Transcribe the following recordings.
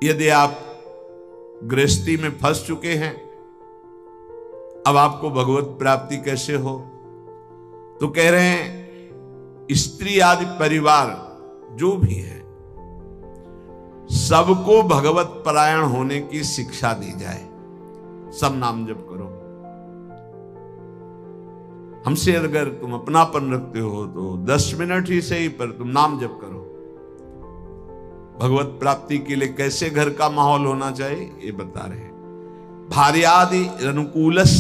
यदि आप गृहस्थी में फंस चुके हैं, अब आपको भगवत प्राप्ति कैसे हो, तो कह रहे हैं स्त्री आदि परिवार जो भी है सबको भगवत परायण होने की शिक्षा दी जाए। सब नाम जप करो। हमसे अगर तुम अपनापन रखते हो तो 10 मिनट ही सही, पर तुम नाम जप करो। भगवत प्राप्ति के लिए कैसे घर का माहौल होना चाहिए ये बता रहे हैं। भार्यादि अनुकूलस,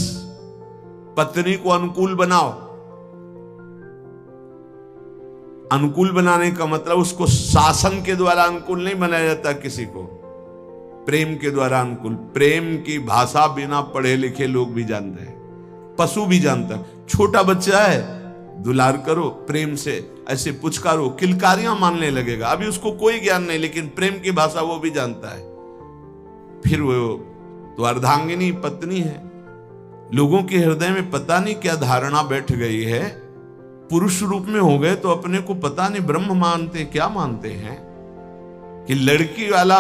पत्नी को अनुकूल बनाओ। अनुकूल बनाने का मतलब उसको शासन के द्वारा अनुकूल नहीं बनाया जाता, किसी को प्रेम के द्वारा अनुकूल। प्रेम की भाषा बिना पढ़े लिखे लोग भी जानते हैं, पशु भी जानता है। छोटा बच्चा है, दुलार करो प्रेम से, ऐसे पुचकारो, किलकारियां मानने लगेगा। अभी उसको कोई ज्ञान नहीं, लेकिन प्रेम की भाषा वो भी जानता है। फिर वो तो अर्धांगिनी पत्नी है। लोगों के हृदय में पता नहीं क्या धारणा बैठ गई है, पुरुष रूप में हो गए तो अपने को पता नहीं ब्रह्म मानते क्या मानते हैं, कि लड़की वाला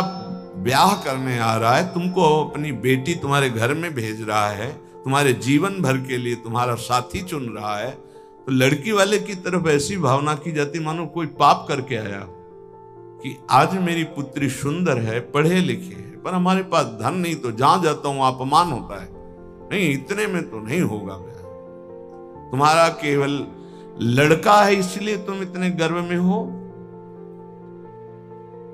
ब्याह करने आ रहा है, तुमको अपनी बेटी तुम्हारे घर में भेज रहा है, तुम्हारे जीवन भर के लिए तुम्हारा साथी चुन रहा है, तो लड़की वाले की तरफ ऐसी भावना की जाती मानो कोई पाप करके आया, कि आज मेरी पुत्री सुंदर है, पढ़े लिखे है, पर हमारे पास धन नहीं, तो जहां जाता हूं अपमान होता है। नहीं, इतने में तो नहीं होगा ब्याह। तुम्हारा केवल लड़का है इसलिए तुम इतने गर्व में हो?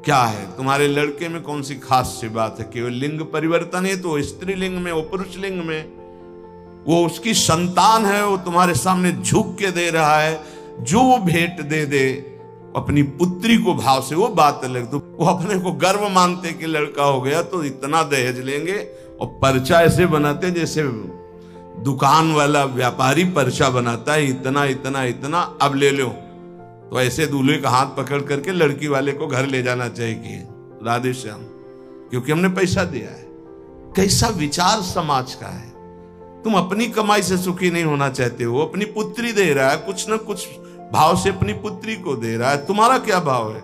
क्या है तुम्हारे लड़के में कौन सी खास सी बात है? केवल लिंग परिवर्तन है तो स्त्रीलिंग में, वो पुरुष लिंग में, वो उसकी संतान है, वो तुम्हारे सामने झुक के दे रहा है। जो वो भेंट दे दे अपनी पुत्री को भाव से, वो बात अलग। तो वो अपने को गर्व मानते कि लड़का हो गया तो इतना दहेज लेंगे, और पर्चा ऐसे बनाते जैसे दुकान वाला व्यापारी पर्चा बनाता है, इतना इतना इतना, अब ले लो। तो ऐसे दूल्हे का हाथ पकड़ करके लड़की वाले को घर ले जाना चाहिए कि राधे श्याम, क्योंकि हमने पैसा दिया है। कैसा विचार समाज का है। तुम अपनी कमाई से सुखी नहीं होना चाहते हो, अपनी पुत्री दे रहा है, कुछ ना कुछ भाव से अपनी पुत्री को दे रहा है। तुम्हारा क्या भाव है?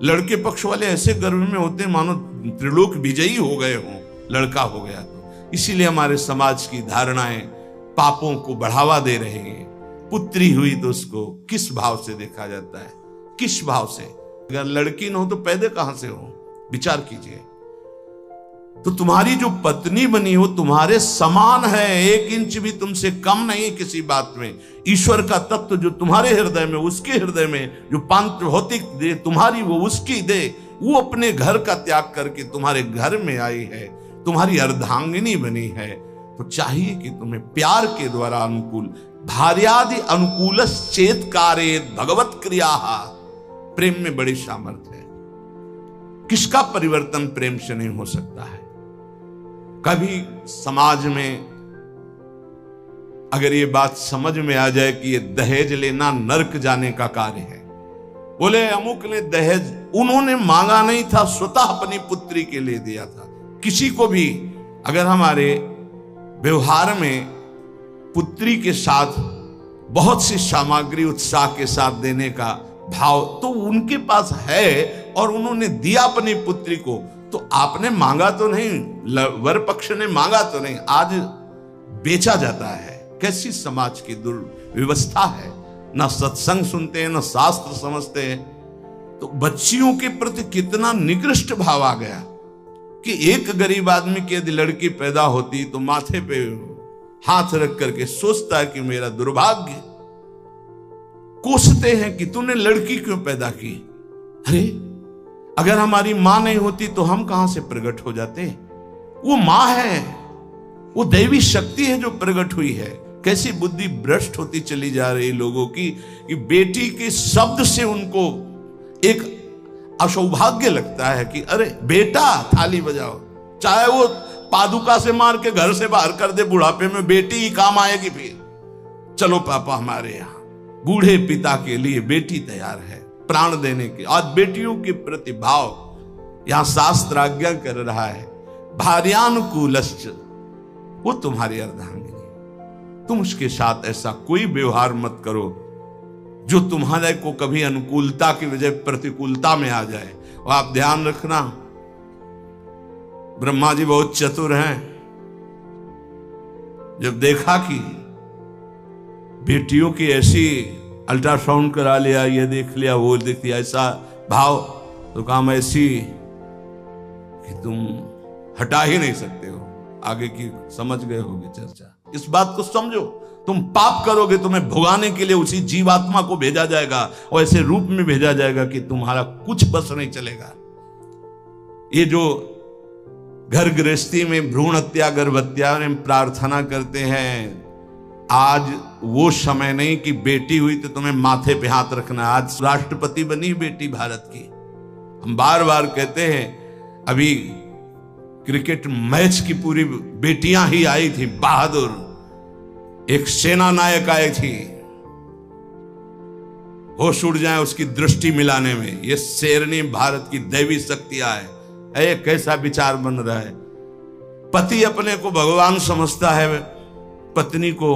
लड़के पक्ष वाले ऐसे गर्व में होते मानो त्रिलोक विजयी हो गए हों, लड़का हो गया तो। इसीलिए हमारे समाज की धारणाएं पापों को बढ़ावा दे रहे हैं। पुत्री हुई तो उसको किस भाव से देखा जाता है, किस भाव से? अगर लड़की न हो तो पैदा कहां से हो? विचार कीजिए। तो तुम्हारी जो पत्नी बनी हो तुम्हारे समान है, 1 इंच भी तुमसे कम नहीं किसी बात में। ईश्वर का तत्व जो तुम्हारे हृदय में, उसके हृदय में जो पांच भौतिक दे तुम्हारी, वो उसकी दे, वो अपने घर का त्याग करके तुम्हारे घर में आई है, तुम्हारी अर्धांगिनी बनी है। तो चाहिए कि तुम्हें प्यार के द्वारा अनुकूल, भार्यादि अनुकूलस चेत कारेत भगवत क्रिया। प्रेम में बड़ी सामर्थ्य है। किसका परिवर्तन प्रेम से नहीं हो सकता है? कभी समाज में अगर ये बात समझ में आ जाए कि ये दहेज लेना नरक जाने का कार्य है, बोले अमुक ने दहेज, उन्होंने मांगा नहीं था, स्वतः अपनी पुत्री के लिए दिया था। किसी को भी अगर हमारे व्यवहार में पुत्री के साथ बहुत सी सामग्री उत्साह के साथ देने का भाव तो उनके पास है और उन्होंने दिया अपनी पुत्री को, तो आपने मांगा तो नहीं, वर पक्ष ने मांगा तो नहीं, आज बेचा जाता है। कैसी समाज की दुर्व्यवस्था है। ना सत्संग सुनते हैं, ना शास्त्र समझते हैं। तो बच्चियों के प्रति कितना निकृष्ट भाव आ गया कि एक गरीब आदमी की यदि लड़की पैदा होती तो माथे पे हाथ रख करके सोचता है कि मेरा दुर्भाग्य। कोसते हैं कि तूने लड़की क्यों पैदा की। अरे अगर हमारी मां नहीं होती तो हम कहां से प्रकट हो जाते? वो मां है, वो दैवी शक्ति है जो प्रकट हुई है। कैसी बुद्धि भ्रष्ट होती चली जा रही लोगों की कि बेटी के शब्द से उनको एक असौभाग्य लगता है कि अरे बेटा थाली बजाओ, चाहे वो पादुका से मार के घर से बाहर कर दे, बुढ़ापे में बेटी ही काम आएगी। फिर चलो पापा हमारे यहाँ, बूढ़े पिता के लिए बेटी तैयार है प्राण देने के। आज बेटियों के प्रति भाव यहां शास्त्र आज्ञा कर रहा है, भार्यानुकूलश्च, वो तुम्हारी अर्धांगिनी। तुम उसके साथ ऐसा कोई व्यवहार मत करो जो तुम्हारे को कभी अनुकूलता की वजह प्रतिकूलता में आ जाए। और आप ध्यान रखना, ब्रह्मा जी बहुत चतुर हैं। जब देखा कि बेटियों की ऐसी अल्ट्रासाउंड करा लिया, ये देख लिया, वो देख लिया, ऐसा भाव, तो काम ऐसी कि तुम हटा ही नहीं सकते हो। आगे की समझ गए होगे चर्चा। इस बात को समझो, तुम पाप करोगे तुम्हें भुगाने के लिए उसी जीवात्मा को भेजा जाएगा और ऐसे रूप में भेजा जाएगा कि तुम्हारा कुछ बस नहीं चलेगा। ये जो घर गृहस्थी में भ्रूण हत्या गर्भ हत्या में प्रार्थना करते हैं, आज वो समय नहीं कि बेटी हुई तो तुम्हें माथे पे हाथ रखना। आज राष्ट्रपति बनी बेटी भारत की। हम बार बार कहते हैं, अभी क्रिकेट मैच की पूरी बेटियां ही आई थी, बहादुर। एक सेना नायक आई थी, होश उड़ जाए उसकी दृष्टि मिलाने में। ये शेरनी भारत की दैवी शक्तियां है। कैसा विचार बन रहा है। पति अपने को भगवान समझता है, पत्नी को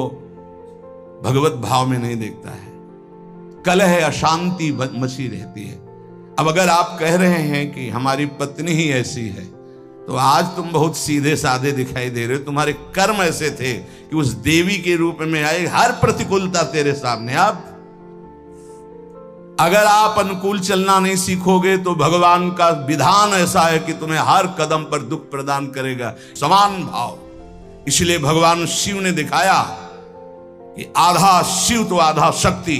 भगवत भाव में नहीं देखता है। कलह अशांति मची रहती है। अब अगर आप कह रहे हैं कि हमारी पत्नी ही ऐसी है, तो आज तुम बहुत सीधे साधे दिखाई दे रहे हो। तुम्हारे कर्म ऐसे थे कि उस देवी के रूप में आए, हर प्रतिकूलता तेरे सामने। अब अगर आप अनुकूल चलना नहीं सीखोगे तो भगवान का विधान ऐसा है कि तुम्हें हर कदम पर दुख प्रदान करेगा। समान भाव। इसलिए भगवान शिव ने दिखाया कि आधा शिव तो आधा शक्ति।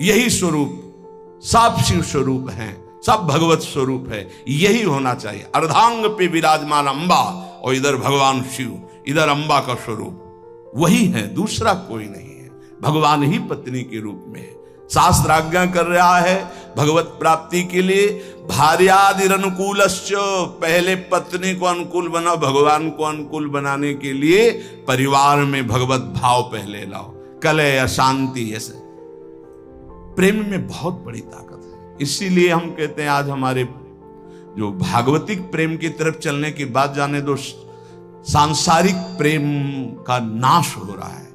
यही स्वरूप सब शिव स्वरूप हैं, सब भगवत स्वरूप है। यही होना चाहिए। अर्धांग पे विराजमान अंबा, और इधर भगवान शिव, इधर अंबा का स्वरूप वही है, दूसरा कोई नहीं है। भगवान ही पत्नी के रूप में है। शास्त्र आज्ञा कर रहा है भगवत प्राप्ति के लिए, भार्यादिर अनुकूलश्च, पहले पत्नी को अनुकूल बनाओ। भगवान को अनुकूल बनाने के लिए परिवार में भगवत भाव पहले लाओ। कलह अशांति, ऐसे प्रेम में बहुत बड़ी ताकत है। इसीलिए हम कहते हैं आज हमारे जो भागवतिक प्रेम की तरफ चलने की बात, जाने दो सांसारिक प्रेम का नाश हो रहा है।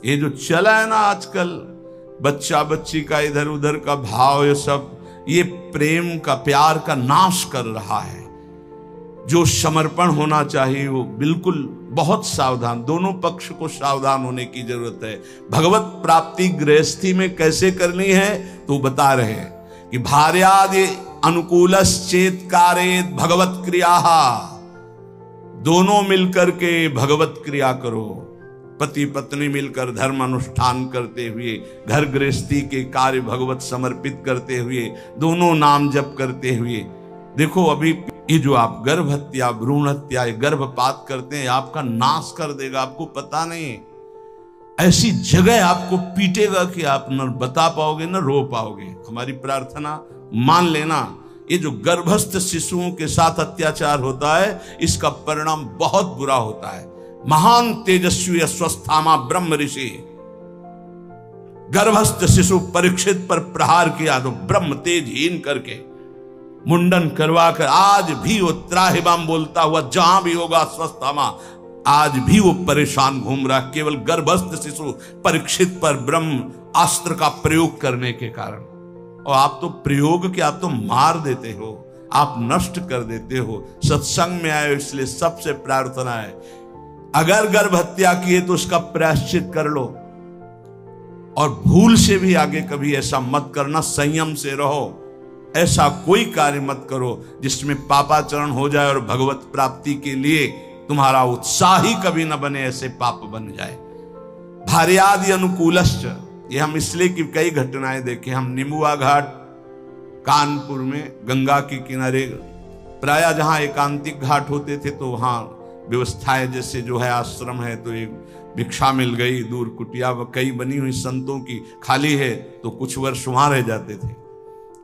ये जो चला है ना आजकल, बच्चा बच्ची का इधर उधर का भाव, ये सब ये प्रेम का, प्यार का नाश कर रहा है। जो समर्पण होना चाहिए वो बिल्कुल बहुत सावधान, दोनों पक्ष को सावधान होने की जरूरत है। भगवत प्राप्ति गृहस्थी में कैसे करनी है तो बता रहे हैं कि भार्यादि अनुकूलश्चेत कारेत भगवत क्रिया, दोनों मिलकर के भगवत क्रिया करो। पति पत्नी मिलकर धर्म अनुष्ठान करते हुए, घर गृहस्थी के कार्य भगवत समर्पित करते हुए, दोनों नाम जप करते हुए। देखो अभी ये जो आप गर्भ हत्या, भ्रूण हत्या, गर्भपात करते हैं, आपका नाश कर देगा। आपको पता नहीं, ऐसी जगह आपको पीटेगा कि आप न बता पाओगे न रो पाओगे। हमारी प्रार्थना मान लेना, ये जो गर्भस्थ शिशुओं के साथ अत्याचार होता है, इसका परिणाम बहुत बुरा होता है। महान तेजस्वी अस्वस्थामा ब्रह्म ऋषि, गर्भस्थ शिशु परीक्षित पर प्रहार किया तो ब्रह्म तेजहीन करके मुंडन करवाकर, आज भी वो त्राहिमाम बोलता हुआ जहां भी होगा अस्वस्थामा, आज भी वो परेशान घूम रहा, केवल गर्भस्थ शिशु परीक्षित पर ब्रह्म अस्त्र का प्रयोग करने के कारण। और आप तो प्रयोग के, आप तो मार देते हो, आप नष्ट कर देते हो। सत्संग में आए इसलिए सबसे प्रार्थना है, अगर गर्भ हत्या किए तो उसका प्रायश्चित कर लो, और भूल से भी आगे कभी ऐसा मत करना। संयम से रहो, ऐसा कोई कार्य मत करो जिसमें पापाचरण हो जाए और भगवत प्राप्ति के लिए तुम्हारा उत्साह ही कभी न बने, ऐसे पाप बन जाए। भार्यादि अनुकूलश्च, ये हम इसलिए कि कई घटनाएं देखे। हम निमुआ घाट कानपुर में गंगा के किनारे, प्रायः जहां एकांतिक घाट होते थे तो वहां व्यवस्थाएं, जैसे जो है आश्रम है तो एक भिक्षा मिल गई, दूर कुटिया कई बनी हुई संतों की खाली है, तो कुछ वर्ष वहां रह जाते थे,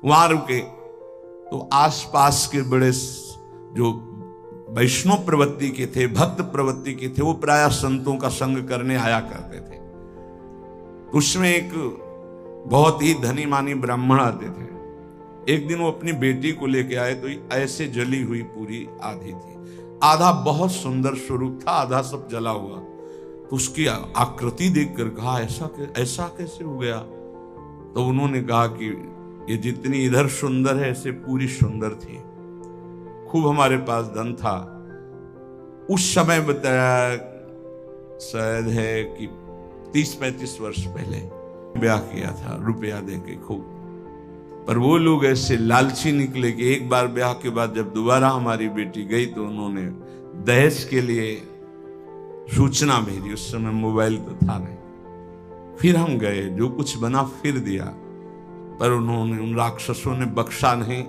वहां रुके। तो आसपास के बड़े जो वैष्णव प्रवृत्ति के थे, भक्त प्रवृत्ति के थे, वो प्रायः संतों का संग करने आया करते थे। उसमें एक बहुत ही धनी मानी ब्राह्मण आते थे। एक दिन वो अपनी बेटी को लेके आए तो ऐसे जली हुई पूरी आधी थी, आधा बहुत सुंदर स्वरूप था, आधा सब जला हुआ। तो उसकी आकृति देखकर कहा ऐसा कैसे हो गया? तो उन्होंने कहा कि ये जितनी इधर सुंदर है ऐसे पूरी सुंदर थी। खूब हमारे पास धन था, उस समय बताया शायद है कि 30-35 वर्ष पहले ब्याह किया था रुपया देके खूब, पर वो लोग ऐसे लालची निकले कि एक बार ब्याह के बाद जब दोबारा हमारी बेटी गई तो उन्होंने दहेज के लिए सूचना भेजी। उस समय मोबाइल तो था नहीं। फिर हम गए, जो कुछ बना फिर दिया, पर उन्होंने, उन राक्षसों ने बख्शा नहीं।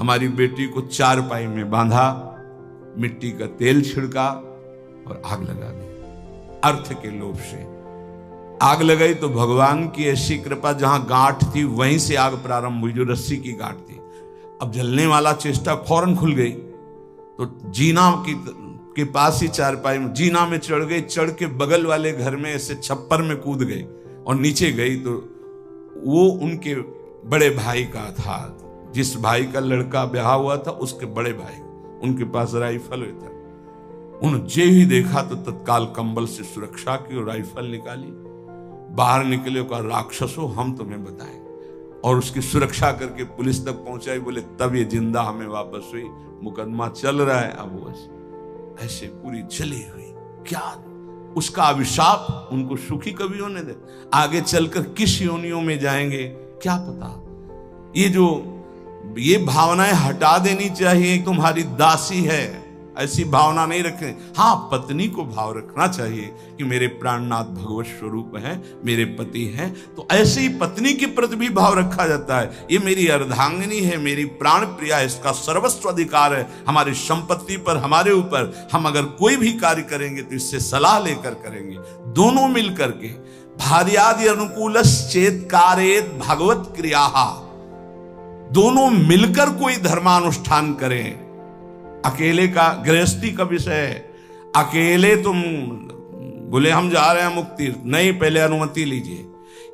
हमारी बेटी को चारपाई में बांधा, मिट्टी का तेल छिड़का और आग लगा दी। अर्थ के लोभ से आग लगाई तो भगवान की ऐसी कृपा, जहां गांठ थी वहीं से आग प्रारंभ हुई, जो रस्सी की गांठ थी। अब जलने वाला चेष्टा फौरन खुल गई, तो जीना के पास ही चारपाई में जीना में चढ़ गई। चढ़ के बगल वाले घर में ऐसे छप्पर में कूद गई और नीचे गई तो वो उनके बड़े भाई का था, जिस भाई का लड़का ब्याह हुआ था उसके बड़े भाई, उनके पास राइफल था। उन्होंने जे ही देखा तो तत्काल कंबल से सुरक्षा की और राइफल निकाली, बाहर निकले और कहा, राक्षसों हम तुम्हें बताएं, और उसकी सुरक्षा करके पुलिस तक पहुंचाई। बोले तब ये जिंदा हमें वापस हुई। मुकदमा चल रहा है। अब वो ऐसे पूरी जली हुई। क्या उसका अभिशाप उनको सुखी कभी होने दे? आगे चलकर किस योनियों में जाएंगे क्या पता। ये भावनाएं हटा देनी चाहिए। तुम्हारी दासी है, ऐसी भावना नहीं रखें। हाँ, पत्नी को भाव रखना चाहिए कि मेरे प्राणनाथ भगवत स्वरूप है, मेरे पति हैं, तो ऐसे ही पत्नी के प्रति भी भाव रखा जाता है। ये मेरी अर्धांगिनी है, मेरी प्राण प्रिया, इसका सर्वस्व अधिकार है हमारी संपत्ति पर, हमारे ऊपर। हम अगर कोई भी कार्य करेंगे तो इससे सलाह लेकर करेंगे, दोनों मिल करके। भार्यादि अनुकूलश्चेत् कारयेत् भगवत क्रिया, दोनों मिलकर कोई धर्मानुष्ठान करें। अकेले का गृहस्थी का विषय है। अकेले तुम बोले हम जा रहे हैं मुक्ति, नहीं, पहले अनुमति लीजिए।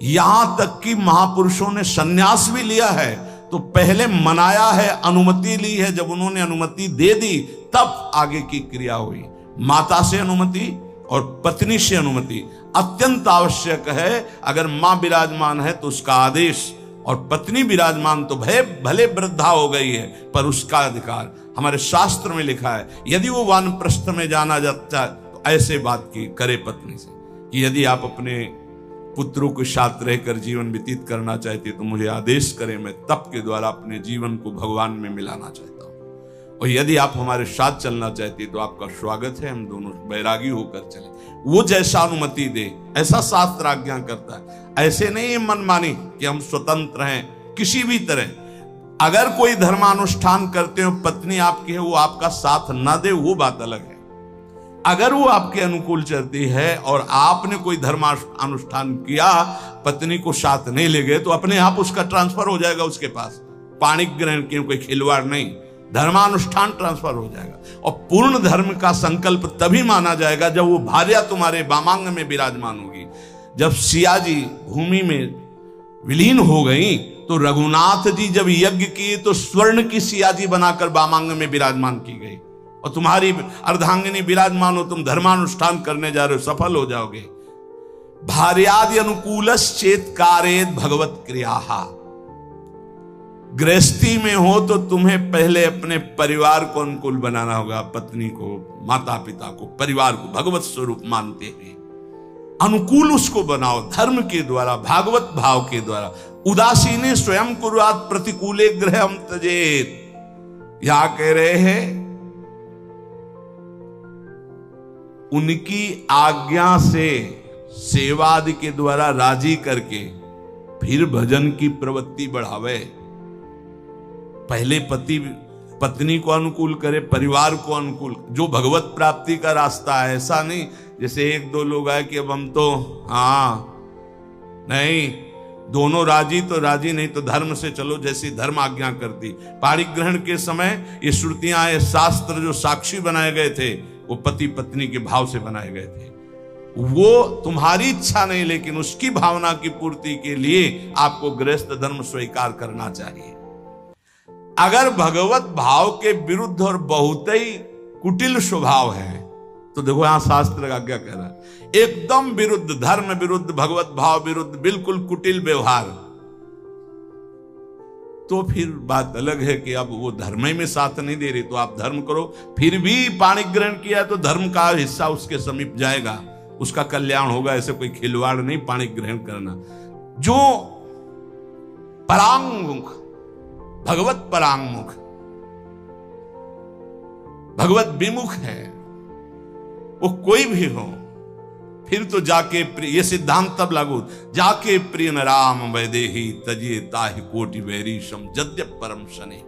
यहां तक कि महापुरुषों ने सन्यास भी लिया है तो पहले मनाया है, अनुमति ली है। जब उन्होंने अनुमति दे दी तब आगे की क्रिया हुई। माता से अनुमति और पत्नी से अनुमति अत्यंत आवश्यक है। अगर मां विराजमान है तो उसका आदेश, और पत्नी विराजमान तो भले वृद्धा हो गई है पर उसका अधिकार। हमारे शास्त्र में लिखा है, यदि वो वानप्रस्थ में जाना जाता है तो ऐसे बात की करे पत्नी से कि यदि आप अपने पुत्रों के साथ रहकर जीवन व्यतीत करना चाहते तो मुझे आदेश करें, मैं तप के द्वारा अपने जीवन को भगवान में मिलाना चाहता हूं। और यदि आप हमारे साथ चलना चाहते तो आपका स्वागत है, हम दोनों बैरागी होकर चले। वो जैसा अनुमति दे ऐसा शास्त्र आज्ञा करता है। ऐसे नहीं है मनमानी कि हम स्वतंत्र हैं किसी भी तरह। अगर कोई धर्मानुष्ठान करते हो, पत्नी आपकी है, वो आपका साथ ना दे वो बात अलग है। अगर वो आपके अनुकूल चलती है और आपने कोई धर्मानुष्ठान किया, पत्नी को साथ नहीं ले गए, तो अपने आप उसका ट्रांसफर हो जाएगा उसके पास। पाणिक ग्रहण की कोई खिलवाड़ नहीं, धर्मानुष्ठान ट्रांसफर हो जाएगा। और पूर्ण धर्म का संकल्प तभी माना जाएगा जब वो भार्या तुम्हारे वामांग में विराजमान होगी। जब सिया जी भूमि में विलीन हो गई तो रघुनाथ जी जब यज्ञ किए तो स्वर्ण की सिया जी बनाकर वामांग में विराजमान की गई। और तुम्हारी अर्धांगिनी विराजमान हो, तुम धर्मानुष्ठान करने जा रहे हो, सफल हो जाओगे। भार्यादि अनुकूलश्चेत् कारयेत् भगवत क्रिया। गृहस्थी में हो तो तुम्हें पहले अपने परिवार को अनुकूल बनाना होगा, पत्नी को, माता पिता को, परिवार को भगवत स्वरूप मानते हुए अनुकूल उसको बनाओ धर्म के द्वारा, भागवत भाव के द्वारा। उदासीने स्वयं कुर्यात् प्रतिकूले गृहं त्यजेत्। यहां कह रहे हैं उनकी आज्ञा से सेवादि के द्वारा राजी करके फिर भजन की प्रवृत्ति बढ़ावे। पहले पति पत्नी को अनुकूल करे, परिवार को अनुकूल, जो भगवत प्राप्ति का रास्ता है। ऐसा नहीं जैसे एक दो लोग आए कि अब हम तो नहीं, दोनों राजी तो राजी, नहीं तो धर्म से चलो जैसी धर्म आज्ञा करती। पाणिक ग्रहण के समय ये श्रुतियां, ये शास्त्र जो साक्षी बनाए गए थे वो पति पत्नी के भाव से बनाए गए थे। वो तुम्हारी इच्छा नहीं, लेकिन उसकी भावना की पूर्ति के लिए आपको गृहस्थ धर्म स्वीकार करना चाहिए। अगर भगवत भाव के विरुद्ध और बहुत ही कुटिल स्वभाव है तो देखो यहां शास्त्र आज्ञा कह रहा है, एकदम विरुद्ध, धर्म विरुद्ध, भगवत भाव विरुद्ध, बिल्कुल कुटिल व्यवहार, तो फिर बात अलग है कि अब वो धर्म में साथ नहीं दे रही, तो आप धर्म करो। फिर भी पाणी ग्रहण किया तो धर्म का हिस्सा उसके समीप जाएगा, उसका कल्याण होगा। ऐसे कोई खिलवाड़ नहीं पाणी ग्रहण करना। जो परांगमुख, भगवत परांगमुख, भगवत विमुख है, वो कोई भी हो, फिर तो जाके प्रिय, ये सिद्धांत तब लागू, जाके प्रिय न राम वैदेही तजिए ताहि कोटि वैरीशम जद्यप परम शनि।